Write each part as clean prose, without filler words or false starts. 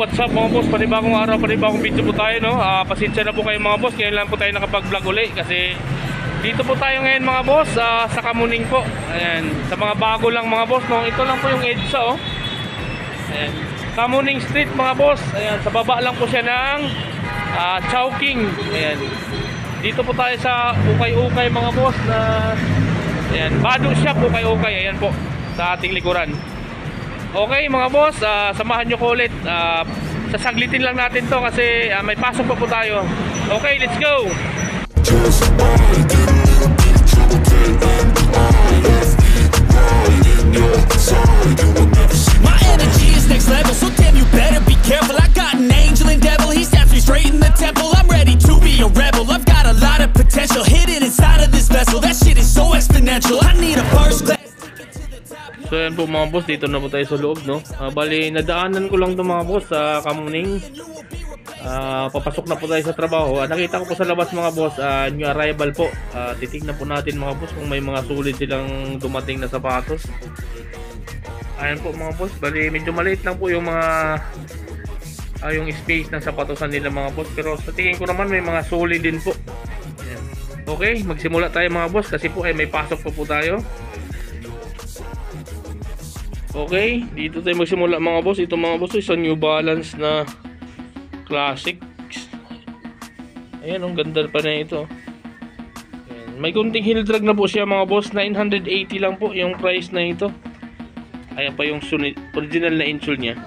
what's up mga boss? Panibagong araw, panibagong video po tayo, no? Pasensya na po kayo mga boss, ngayon lang po tayo nakapag-vlog uli kasi dito po tayo ngayon mga boss, sa Kamuning po. Ayan, sa mga bago lang mga boss, no? Ito lang po yung EDSA, oh. Ayan, Kamuning Street mga boss. Ayan, sa baba lang po siya ng Chowking. Ayan, dito po tayo sa Ukay-Ukay mga boss na, ayan, Bado Shop Ukay-Ukay. Ayan po, sa ating likuran. Okay mga boss, samahan nyo ko ulit. Sasaglitin lang natin to kasi may pasok pa po tayo. Okay, let's go. My energy is next level, so damn you better be careful. I got an angel and devil, he snaps me straight in the temple. I'm ready to be a rebel, I've got a lot of potential hidden inside of this vessel. That shit is so exponential, I need a first class. So yan po mga boss, dito na po tayo sa loob, no? Bali, nadaanan ko lang ito mga boss sa Kamuning. Papasok na po tayo sa trabaho. Nakita ko po sa labas mga boss, new arrival po. Titignan po natin mga boss kung may mga sulit silang dumating na sapatos. Ayan po mga boss, bali medyo maliit lang po yung mga yung space ng sapatosan nila mga boss. Pero sa tingin ko naman may mga solid din po. Ayan. Okay, magsimula tayo mga boss kasi po may pasok po tayo. Okay, dito tayo magsimula mga boss. Ito mga boss, isang New Balance na Classics. Ayan, ang ganda pa na ito. Ayan. May kunting heel drag na po siya mga boss. 980 lang po yung price na ito. Ayan pa yung original na insole niya.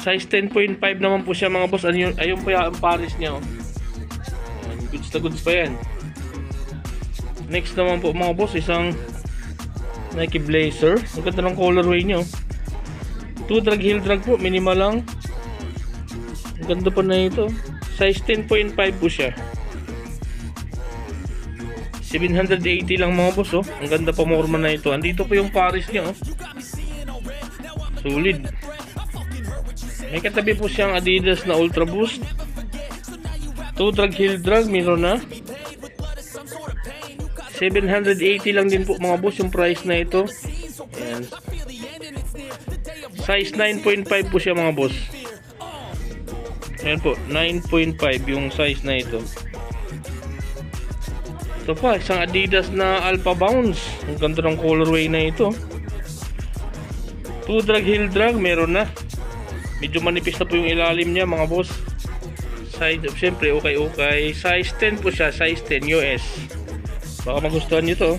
Size 10.5 naman po siya mga boss. Ayun pa yung Paris niya, oh. Ayan, goods na goods pa yan. Next naman po mga boss, isang Nike Blazer. Ang ganda ng colorway nyo. 2 drag heel drag po, minimal lang. Ang ganda pa na ito. Size 10.5 po siya. 780 lang mga boss, oh. Ang ganda pa morma na ito. Andito po yung Paris niya, oh. Solid. May katabi po siyang Adidas na Ultra Boost. 2 drag heel drag, meron na. 780 lang din po mga boss yung price na ito. Ayan. Size 9.5 po siya mga boss. Ayan po, 9.5 yung size na ito. Ito pa, isang Adidas na Alpha Bounce. Ang ganda ng colorway na ito. 2 drag heel drag, meron na. Medyo manipis na po yung ilalim niya mga boss. Size, syempre okay. Size 10 po siya, size 10 US. Baka magustuhan nyo to.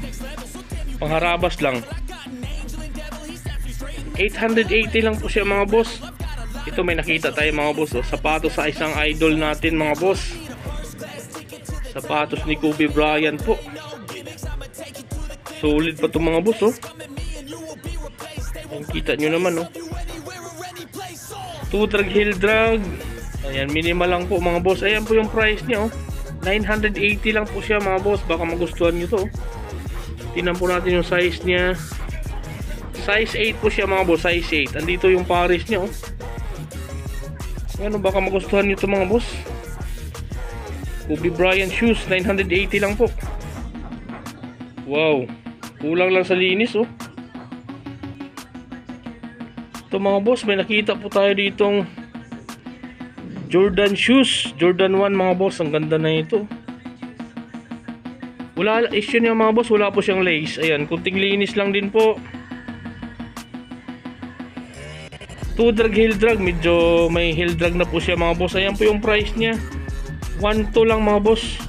Pangharabas lang. 880 lang po siya mga boss. Ito may nakita tayo mga boss, oh. Sapatos sa isang idol natin mga boss. Sapatos ni Kobe Bryant po. Solid pa itong mga boss, oh. Kita nyo naman, oh. 2 drag heel drag. Ayan, minimal lang po mga boss. Ayan po yung price niya, oh. 980 lang po siya mga boss. Baka magustuhan nyo to. Tingnan po natin yung size niya. Size 8 po siya mga boss. Size 8. Andito yung Paris niya, oh. Ano, baka magustuhan nyo to mga boss. Kobe Bryant shoes, 980 lang po. Wow, kulang lang sa linis, oh. Ito mga boss, may nakita po tayo ditong Jordan shoes, Jordan 1 mga boss. Ang ganda na ito. Wala issue niya mga boss, wala po siyang lace. Ayan, kunting linis lang din po. 2 drag heel drag, medyo may heel drag na po siya mga boss. Ayan po yung price niya. 1.2 lang mga boss.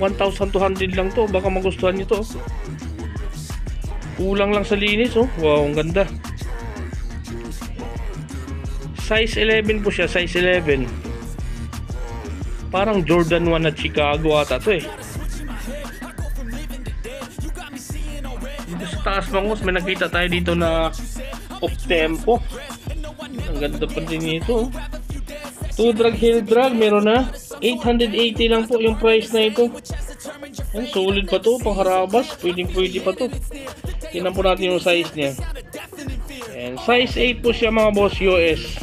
1,200 lang to. Baka magustuhan niyo to. Kulang lang sa linis, oh. Wow, ang ganda. Size 11 po siya, size 11. Parang Jordan 1 at Chicago ata to, eh. Dito sa taas mga boss, may nakita tayo dito na off tempo. Ang ganda pa din ito. 2 drag heel drag, meron na. 880 lang po yung price na ito. Ang solid pa to, pangharabas. Pwede pa to. Tingnan po natin yung size niya. And size 8 po siya mga boss, US.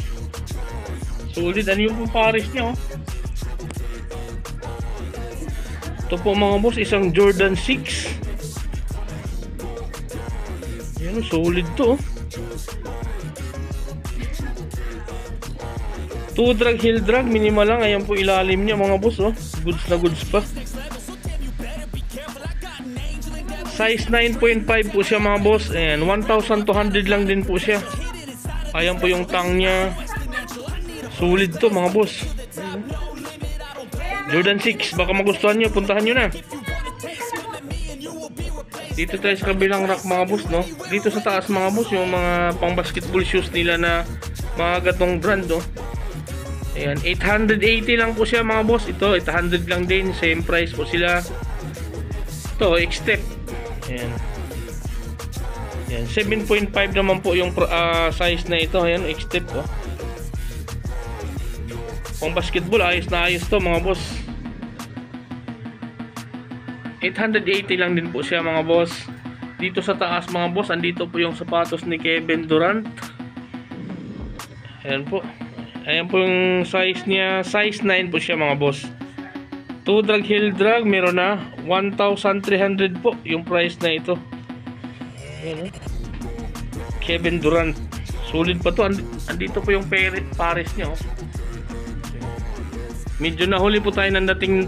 Solid. Ano yung Paris niya, oh. Ito po mga boss, isang Jordan 6. Yan, solid to, oh. 2 drag heel drag, minimal lang. Ayan po ilalim niya mga boss, oh. Goods na goods pa. Size 9.5 po siya mga boss. Ayan, 1,200 lang din po siya. Ayan po yung tang niya. Solid to mga boss. Jordan 6, baka magustuhan nyo, puntahan nyo na. Dito tayo sa kabilang rack mga boss, no? Dito sa taas mga boss, yung mga pang basketball shoes nila na mga gatong brand, no? Ayan, 880 lang po siya mga boss. Ito, 800 lang din, same price po sila. Ito, X-Step. Ayan. Ayan, 7.5 naman po yung size na ito. Ayan, X-Step, oh. Pang basketball, ayos na ayos to mga boss. 880 lang din po siya mga boss. Dito sa taas mga boss, andito po yung sapatos ni Kevin Durant. Ayan po. Ayan po yung size niya. Size 9 po siya mga boss. 2 drag heel drag, meron na 1,300 po yung price na ito. Ayan, Kevin Durant. Solid pa to. Andito po yung pares niya, oh. Medyo nahuli po tayo ng dating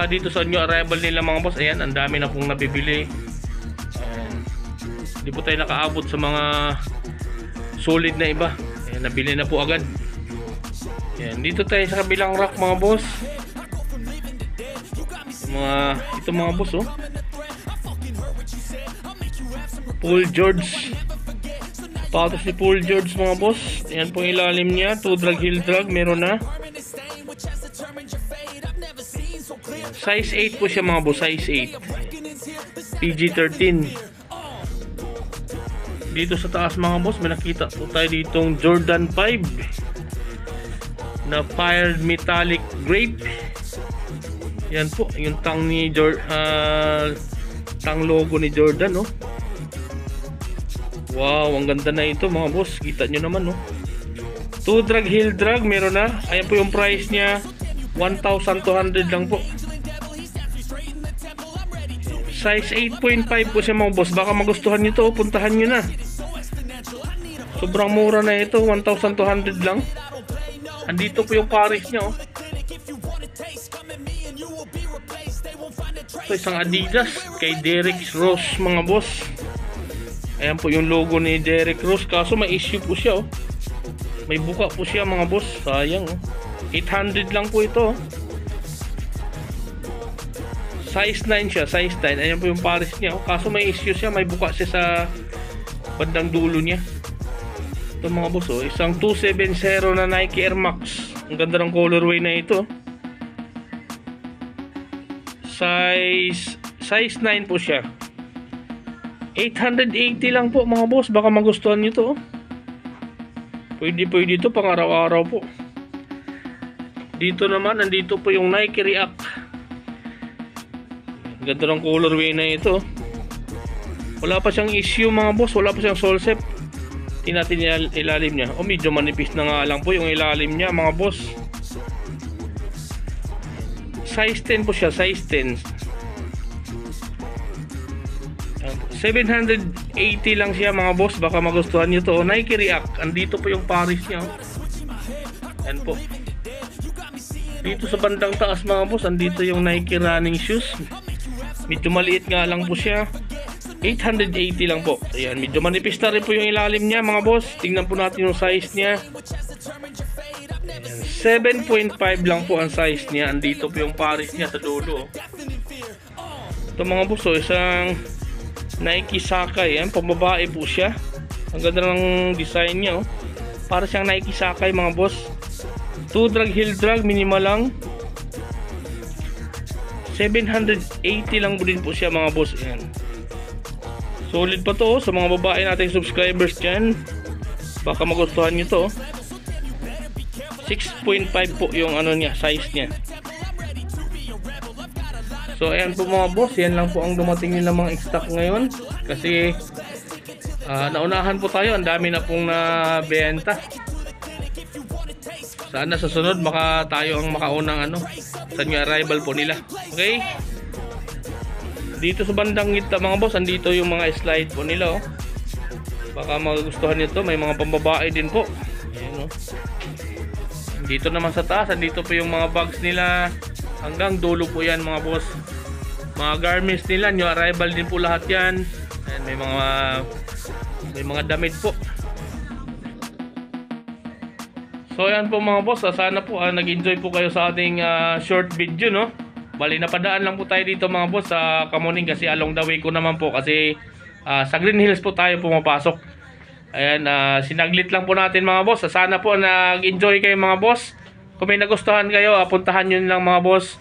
dito sa new arrival nila mga boss. Ayan, ang dami na pong nabibili. Hindi po tayo nakaabot sa mga solid na iba. Ayan, nabili na po agad. Ayan, dito tayo sa kabilang rack mga boss. Ito mga boss, oh. Paul George. Patos ni Paul George mga boss. Ayan po yung ilalim niya. 2 drag heel drag, meron na. Size 8 po siya mga boss, size 8. PG-13. Dito sa taas mga boss, may nakita po tayo ditong Jordan 5 na fired metallic grape. Yan po, yung tang ni tang logo ni Jordan, oh. Wow, ang ganda na ito mga boss. Kita nyo naman, oh. 2 drag heel drag, meron na. Ayan po yung price niya, 1,200 lang po. Size 8.5 po siya mga boss. Baka magustuhan nyo to, puntahan nyo na. Sobrang mura na ito, 1,200 lang. Andito po yung pares niya, oh. Ito isang Adidas kay Derrick Rose mga boss. Ayan po yung logo ni Derrick Rose. Kaso may issue po siya, oh. May buka po siya mga boss. Sayang, oh. 800 lang po ito, oh. Size 9 siya, size 9. Ayan po yung pares niya, oh. Kaso may issue siya, may buka siya sa bandang dulo niya. Ito mga boss, oh. Isang 270 na Nike Air Max. Ang ganda ng colorway na ito. Size 9 po siya. 880 lang po mga boss. Baka magustuhan nyo to, oh. Pwede ito pang araw-araw po. Dito naman, nandito po yung Nike React. Ganda ng colorway na ito. Wala pa siyang issue mga boss. Wala pa siyang sole set. Tingnan natin ilalim niya. O medyo manipis na nga lang po yung ilalim niya mga boss. Size 10 po siya. Size 10. 780 lang siya mga boss. Baka magustuhan nyo to. Nike React. Andito po yung pares niya. Yan po. Dito sa bandang taas mga boss, andito yung Nike running shoes. Medyo maliit nga lang po siya. 880 lang po. Ayan, medyo manipis na rin po yung ilalim niya mga boss. Tingnan po natin yung size niya. 7.5 lang po ang size niya. Andito po yung pares niya sa dulo. Ito mga boss, oh, isang Nike Sakai. Ayan, pambabae po siya. Ang ganda ng design niya, oh. Para siyang Nike Sakai mga boss. 2 drag heel drag, minimal lang. 780 lang din po siya mga boss. Ayan. Solid pa to, oh, sa mga babae nating subscribers dyan. Baka magustuhan nyo to, oh. 6.5 po yung ano niya, size niya. So ayan po mga boss, yan lang po ang dumating nila mga stock ngayon. Kasi naunahan po tayo, ang dami na pong nabenta. Sana sa sunod maka tayo ang makaunang sa new arrival po nila. Okay? Dito sa bandang gitna mga boss, andito yung mga slide po nila, oh. Baka magustuhan nito, may mga pambabae din po. Ayan, oh. Dito naman sa taas, andito po yung mga bags nila. Hanggang dulo po yan mga boss. Mga garments nila, new arrival din po lahat yan. Ayan, may mga damit po. So ayan po mga boss, sana po nag-enjoy po kayo sa ating short video, no. Bali napadaan lang po tayo dito mga boss sa Kamuning kasi along the way ko naman po kasi sa Green Hills po tayo pumapasok. Ayan, sinaglit lang po natin mga boss. Sana po nag-enjoy kayo mga boss. Kung may nagustuhan kayo, puntahan nyo lang mga boss.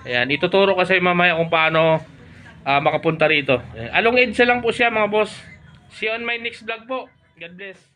Ayan, ituturo kasi mamaya kung paano makapunta rito. Ayan, along EDSA lang po siya mga boss. See you on my next vlog po. God bless.